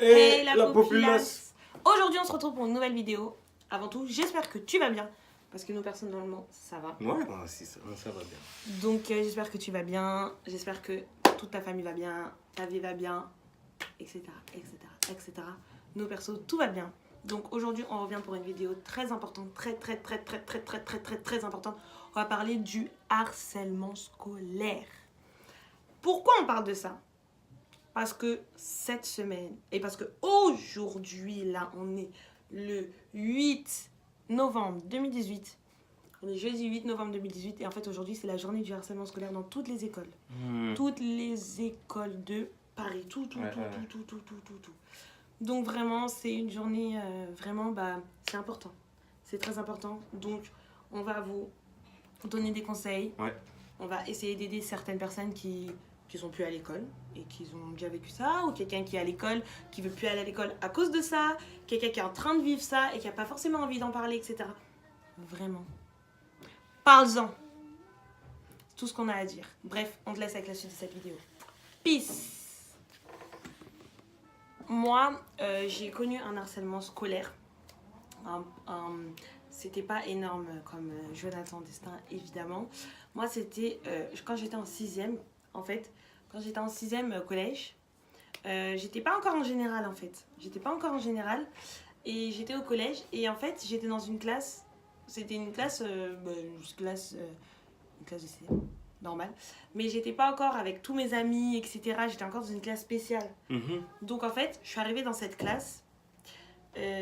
Hey la populace. Aujourd'hui on se retrouve pour une nouvelle vidéo. Avant tout, j'espère que tu vas bien. Parce que nous personnellement, ça va. Ouais, moi aussi, ça va bien. Donc j'espère que tu vas bien. J'espère que toute ta famille va bien. Ta vie va bien. Etc. etc. Nos persos, tout va bien. Donc aujourd'hui on revient pour une vidéo très importante. Très importante. On va parler du harcèlement scolaire. Pourquoi on parle de ça ? Parce que cette semaine, et parce que aujourd'hui, là, on est le 8 novembre 2018. On est jeudi 8 novembre 2018. Et en fait, aujourd'hui, c'est la journée du harcèlement scolaire dans toutes les écoles. Toutes les écoles de Paris. Tout. Donc, vraiment, c'est une journée, vraiment, c'est important. C'est très important. Donc, on va vous donner des conseils. Ouais. On va essayer d'aider certaines personnes qui sont plus à l'école et qui ont déjà vécu ça, ou quelqu'un qui est à l'école, qui veut plus aller à l'école à cause de ça, quelqu'un qui est en train de vivre ça et qui n'a pas forcément envie d'en parler, etc. Vraiment. Parle-en. C'est tout ce qu'on a à dire. Bref, on te laisse avec la suite de cette vidéo. Peace. Moi, j'ai connu un harcèlement scolaire. C'était pas énorme comme Jonathan Destin, évidemment. Moi, c'était quand j'étais en 6e, en fait. Quand j'étais en 6e collège, j'étais pas encore en général, en fait. J'étais pas encore en général. Et j'étais au collège. Et en fait, j'étais dans une classe. C'était une classe, une classe de 6e, normale. Mais j'étais pas encore avec tous mes amis, etc. J'étais encore dans une classe spéciale. Donc, en fait, je suis arrivée dans cette classe.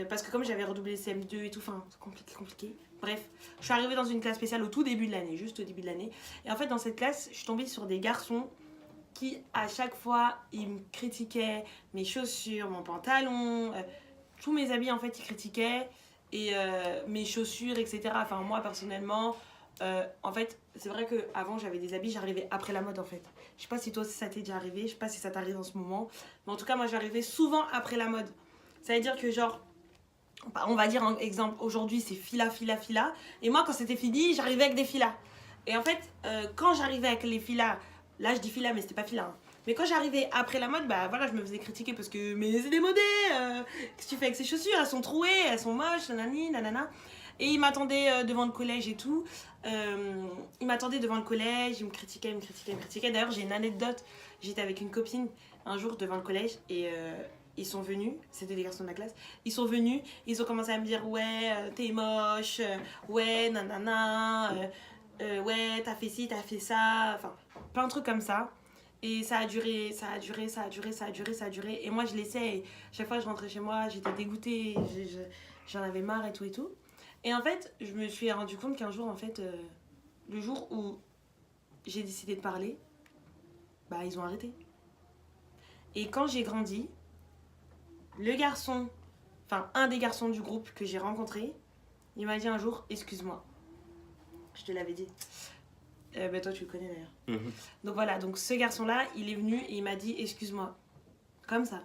Parce que comme j'avais redoublé CM2 et tout, enfin, c'est compliqué. Bref, je suis arrivée dans une classe spéciale au tout début de l'année, juste au début de l'année. Et en fait, dans cette classe, je suis tombée sur des garçons qui, à chaque fois, ils me critiquaient mes chaussures, mon pantalon, tous mes habits, en fait, ils critiquaient. Et mes chaussures, etc. Enfin, moi, personnellement, en fait, c'est vrai qu'avant, j'avais des habits, j'arrivais après la mode, en fait. Je sais pas si toi, ça t'est déjà arrivé, je sais pas si ça t'arrive en ce moment. Mais en tout cas, moi, j'arrivais souvent après la mode. Ça veut dire que, genre, on va dire un exemple, aujourd'hui c'est fila. Et moi, quand c'était fini, j'arrivais avec des filas. Et en fait, quand j'arrivais avec les filas, là je dis fila, mais c'était pas fila. Hein. Mais quand j'arrivais après la mode, voilà, je me faisais critiquer parce que, mais c'est démodé, qu'est-ce que tu fais avec ces chaussures? Elles sont trouées, elles sont moches, nanani, nanana. Et il m'attendait devant le collège et tout. Il m'attendait devant le collège, il me critiquait. D'ailleurs, j'ai une anecdote. J'étais avec une copine un jour devant le collège et ils sont venus, c'était des garçons de ma classe, ils sont venus, ils ont commencé à me dire ouais, t'es moche, ouais, nanana, ouais, t'as fait ci, t'as fait ça, enfin, plein de trucs comme ça. Et ça a duré. Et moi, je laissais. Et chaque fois, je rentrais chez moi, j'étais dégoûtée, j'en avais marre et tout. Et en fait, je me suis rendu compte qu'un jour, en fait, le jour où j'ai décidé de parler, ils ont arrêté. Et quand j'ai grandi, un des garçons du groupe que j'ai rencontré, il m'a dit un jour, excuse-moi. Je te l'avais dit. Toi, tu le connais d'ailleurs. Donc voilà, donc ce garçon-là, il est venu et il m'a dit, excuse-moi. Comme ça.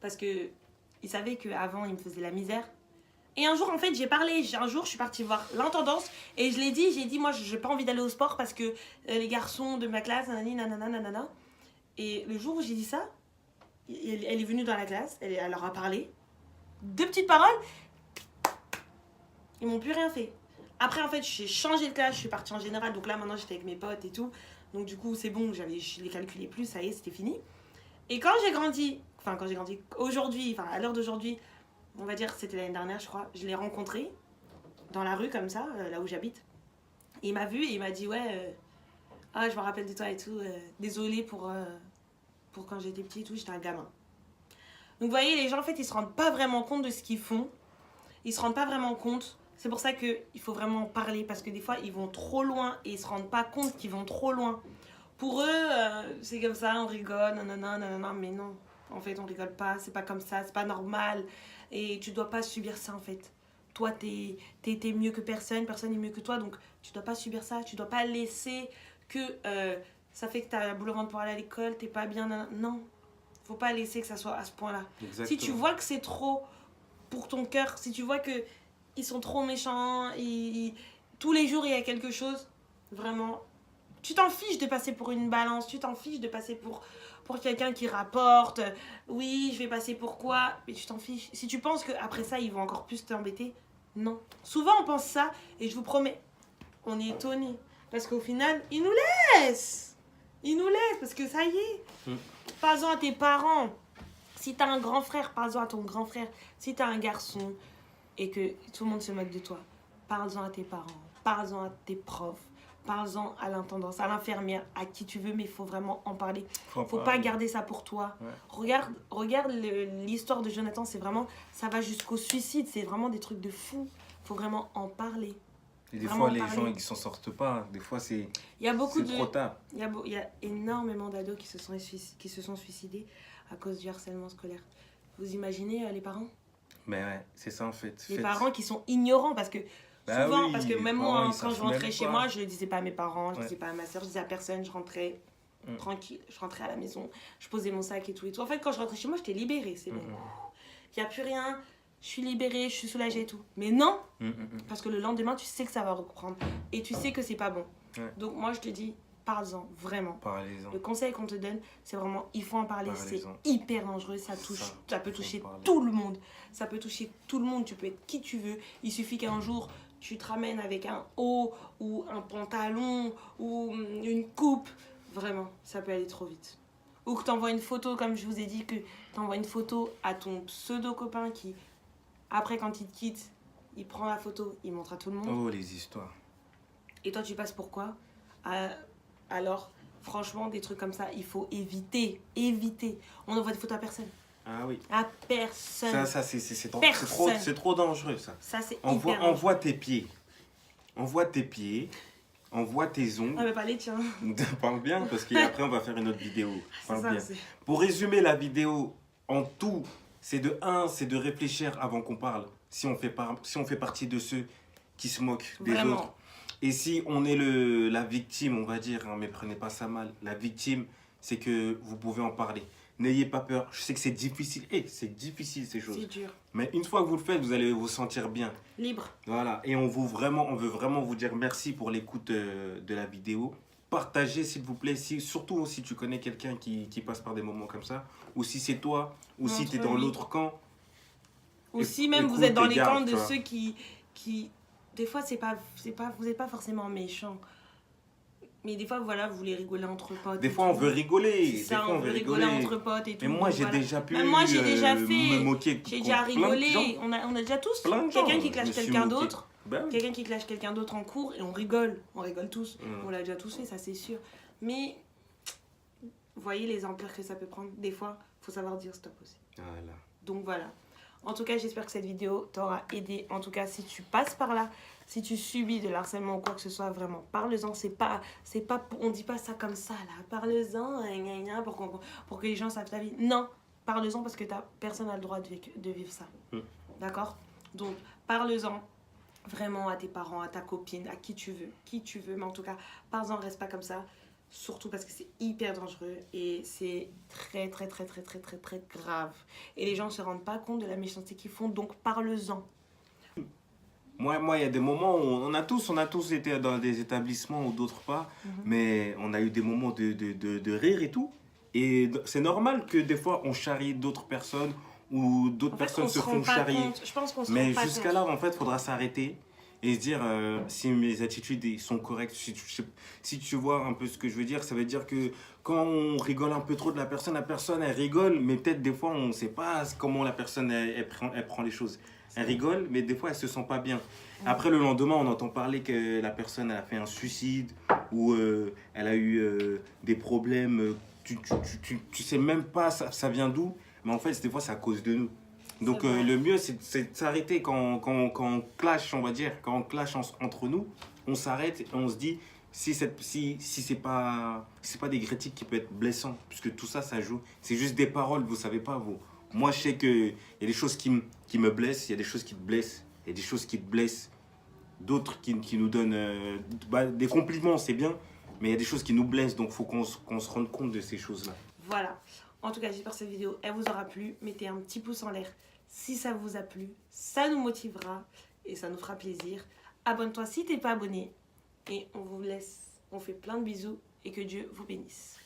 Parce que il savait qu'avant, il me faisait la misère. Et un jour, en fait, j'ai parlé. Un jour, je suis partie voir l'intendance et je l'ai dit, j'ai dit, moi, j'ai pas envie d'aller au sport parce que les garçons de ma classe, nanana. Et le jour où j'ai dit ça, elle est venue dans la classe, elle leur a parlé. 2 petites paroles, ils m'ont plus rien fait. Après, en fait, j'ai changé de classe, je suis partie en général. Donc là, maintenant, j'étais avec mes potes et tout. Donc du coup, c'est bon, je les calculais plus, ça y est, c'était fini. Et quand j'ai grandi, aujourd'hui, à l'heure d'aujourd'hui, on va dire c'était l'année dernière, je crois, je l'ai rencontré dans la rue comme ça, là où j'habite. Et il m'a vu et il m'a dit, ouais, je me rappelle de toi et tout, désolé pour quand j'étais petit et tout, j'étais un gamin. Donc vous voyez, les gens, en fait, ils se rendent pas vraiment compte de ce qu'ils font. Ils se rendent pas vraiment compte. C'est pour ça qu'il faut vraiment parler, parce que des fois, ils vont trop loin et ils se rendent pas compte qu'ils vont trop loin. Pour eux, c'est comme ça, on rigole, nanana, mais non. En fait, on rigole pas, c'est pas comme ça, c'est pas normal. Et tu dois pas subir ça, en fait. Toi, t'es mieux que personne n'est mieux que toi, donc tu dois pas subir ça. Tu dois pas laisser que ça fait que t'as la boule au ventre pour aller à l'école, t'es pas bien, non. Faut pas laisser que ça soit à ce point-là. Exactement. Si tu vois que c'est trop pour ton cœur, si tu vois que ils sont trop méchants, tous les jours il y a quelque chose, vraiment, tu t'en fiches de passer pour une balance, tu t'en fiches de passer pour pour quelqu'un qui rapporte. Oui, je vais passer pour quoi? Mais tu t'en fiches. Si tu penses qu'après ça, ils vont encore plus t'embêter, non. Souvent, on pense ça et je vous promets, on est étonné. Parce qu'au final, ils nous laissent. Ils nous laissent parce que ça y est. Parle-en à tes parents. Si t'as un grand frère, parle-en à ton grand frère. Si t'as un garçon et que tout le monde se moque de toi, parle-en à tes parents. Parle-en à tes profs. Parle-en à l'intendance, à l'infirmière, à qui tu veux, mais il faut vraiment en parler. Faut pas garder ça pour toi. Ouais. Regarde l'histoire de Jonathan, c'est vraiment, ça va jusqu'au suicide, c'est vraiment des trucs de fou. Faut vraiment en parler. Et des Vraiment fois, les parler. gens, ils s'en sortent pas. Des fois, Il y a beaucoup c'est trop tard. il y a énormément d'ados qui se sont suicidés à cause du harcèlement scolaire. Vous imaginez les parents? Mais ouais, c'est ça en fait. Les parents qui sont ignorants parce que Bah souvent, oui, parce que les même parents, moi, ils quand savent je rentrais même chez pas. moi, je le disais pas à mes parents, je Ouais. disais pas à ma soeur, je disais à personne, je rentrais tranquille, je rentrais à la maison, je posais mon sac et tout et tout. En fait, quand je rentrais chez moi, j'étais libérée, c'est bon. Il n'y a plus rien, je suis libérée, je suis soulagée et tout. Mais non, parce que le lendemain, tu sais que ça va reprendre et tu sais que c'est pas bon. Ouais. Donc moi, je te dis, parle-en, vraiment. Parlez-en. Le conseil qu'on te donne, c'est vraiment, il faut en parler, c'est Parlez-en. hyper dangereux, ça peut faut toucher en parler. tout le monde. Ça peut toucher tout le monde, tu peux être qui tu veux. Il suffit qu'un jour, tu te ramènes avec un haut ou un pantalon ou une coupe. Vraiment, ça peut aller trop vite. Ou que tu envoies une photo, comme je vous ai dit, que tu envoies une photo à ton pseudo-copain qui, après quand il te quitte, il prend la photo, il montre à tout le monde. Oh, les histoires. Et toi, tu passes pour quoi? Alors, franchement, des trucs comme ça, il faut éviter. Éviter. On n'envoie des photos à personne. Ah oui. À personne. Ça c'est trop, Personne. c'est trop dangereux, ça. Ça, c'est Envoie, hyper dangereux. envoie tes pieds. Envoie tes pieds. Envoie tes ongles. Ah, mais pas les tiens. Parle bien, parce qu'après, on va faire une autre vidéo. C'est Parle ça, bien. c'est... Pour résumer la vidéo, en tout, c'est de réfléchir avant qu'on parle. Si on fait partie de ceux qui se moquent des Vraiment. autres. Et si on est la victime, on va dire, hein, mais prenez pas ça mal. La victime, c'est que vous pouvez en parler. N'ayez pas peur. Je sais que c'est difficile. C'est difficile ces choses. C'est dur. Mais une fois que vous le faites, vous allez vous sentir bien. Libre. Voilà. Et on veut vraiment vous dire merci pour l'écoute de la vidéo. Partagez s'il vous plaît, surtout si tu connais quelqu'un qui passe par des moments comme ça, ou si c'est toi, ou si tu es dans Montre-lui. l'autre camp. Ou si même vous écoute êtes dans et les garde, camps de tu vois. ceux qui... Des fois, vous n'êtes pas forcément méchants. Mais des fois, voilà, vous voulez rigoler entre potes. Des et fois, on tout. veut rigoler. C'est Des ça, fois, on veut rigoler entre potes et tout. Mais moi, donc j'ai voilà. déjà pu Même moi, j'ai déjà fait. me moquer. J'ai déjà contre plein de gens. rigolé. On a déjà tous Plein de gens, quelqu'un qui je clash me suis quelqu'un moqué. d'autre. Ben oui. Quelqu'un qui clash quelqu'un d'autre en cours et on rigole. On rigole tous. Mm. On l'a déjà tous fait, ça c'est sûr. Mais vous voyez les ampleurs que ça peut prendre. Des fois, il faut savoir dire stop aussi. Voilà. Donc voilà. En tout cas, j'espère que cette vidéo t'aura aidé. En tout cas, si tu passes par là, si tu subis de l'harcèlement ou quoi que ce soit, vraiment, parle-en. On dit pas ça comme ça, là. Parle-en, gna, gna, pour que les gens savent ta vie. Non, parle-en parce que personne n'a le droit de vivre ça. D'accord? Donc, parle-en vraiment à tes parents, à ta copine, à qui tu veux. Mais en tout cas, parle-en, reste pas comme ça. Surtout parce que c'est hyper dangereux et c'est très grave. Et les gens ne se rendent pas compte de la méchanceté qu'ils font, donc parle-en. Moi, il y a des moments où on a tous été dans des établissements ou d'autres pas, mais on a eu des moments de rire et tout. Et c'est normal que des fois, on charrie d'autres personnes ou d'autres personnes se font charrier. Je pense qu'on se Mais rend pas jusqu'à compte. là, en fait, il faudra s'arrêter et se dire si mes attitudes sont correctes. Si tu vois un peu ce que je veux dire, ça veut dire que quand on rigole un peu trop de la personne elle rigole, mais peut-être des fois, on ne sait pas comment la personne elle prend les choses. Elle rigole, mais des fois, elle se sent pas bien. Après, le lendemain, on entend parler que la personne elle a fait un suicide ou elle a eu des problèmes. Tu sais même pas ça vient d'où, mais en fait, des fois, c'est à cause de nous. Donc, vrai. le mieux, c'est de s'arrêter quand on clash, on va dire, quand on clash entre nous, on s'arrête et on se dit si c'est pas des critiques qui peuvent être blessantes, puisque tout ça, ça joue. C'est juste des paroles, vous savez pas, vous. Moi, je sais qu'il y a des choses qui me blessent, il y a des choses qui te blessent, il y a des choses qui te blessent, d'autres qui nous donnent des compliments, c'est bien, mais il y a des choses qui nous blessent, donc il faut qu'on se rende compte de ces choses-là. Voilà. En tout cas, j'espère que cette vidéo, elle vous aura plu. Mettez un petit pouce en l'air si ça vous a plu. Ça nous motivera et ça nous fera plaisir. Abonne-toi si t'es pas abonné. Et on vous laisse. On fait plein de bisous et que Dieu vous bénisse.